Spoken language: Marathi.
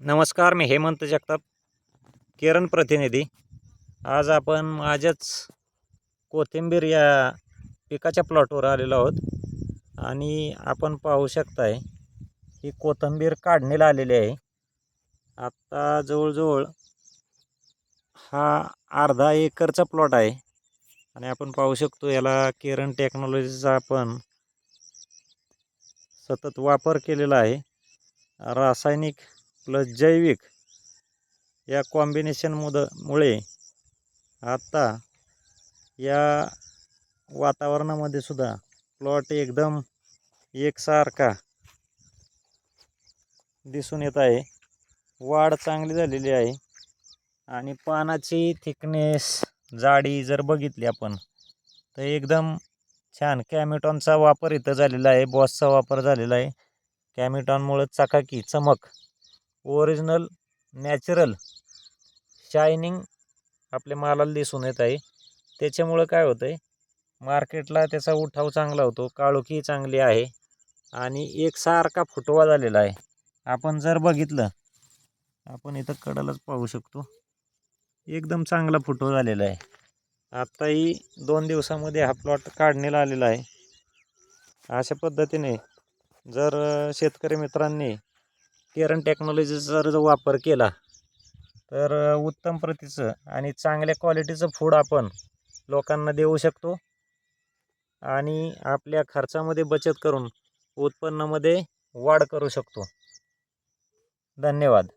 नमस्कार, मी हेमंत जगताप, केरन प्रतिनिधी. आज आपण माझ्याच कोथिंबीर या पिकाच्या प्लॉटवर आलेलो आहोत आणि आपण पाहू शकताय ही कोथिंबीर काढणीला आलेली आहे. आता जवळजवळ हा अर्धा एकरचा प्लॉट आहे आणि आपण पाहू शकतो याला केरन टेक्नॉलॉजीचा आपण सतत वापर केलेला आहे. रासायनिक प्लस जैविक या कॉम्बिनेशनमुळे आता या वातावरणामध्ये सुद्धा प्लॉट एकदम एकसारखा दिसून येत आहे. वाढ चांगली झालेली आहे आणि पानाची थिकनेस जाडी जर बघितली आपण तर एकदम छान. कॅमिटॉनचा वापर इथं झालेला आहे, बॉसचा वापर झालेला आहे. कॅमिटॉनमुळे चकाकी चमक ओरिजिनल नॅचरल शायनिंग आपल्या मालाला दिसून येत आहे. त्याच्यामुळं काय होतं आहे, मार्केटला त्याचा उठाव चांगला होतो, काळोखी चांगली आहे आणि एकसारखा फुटवा झालेला आहे. आपण जर बघितलं, आपण इथं कडालाच पाहू शकतो, एकदम चांगला फुटवा झालेला आहे. आत्ताही 2 दिवसामध्ये हा प्लॉट काढणीला आलेला आहे. अशा पद्धतीने जर शेतकरी मित्रांनी केरन टेक्नॉलॉजीचा जर वापर केला तर उत्तम प्रतीचं आणि चांगल्या क्वालिटीचं फूड आपण लोकांना देऊ शकतो आणि आपल्या खर्चामध्ये बचत करून उत्पन्नामध्ये वाढ करू शकतो. धन्यवाद.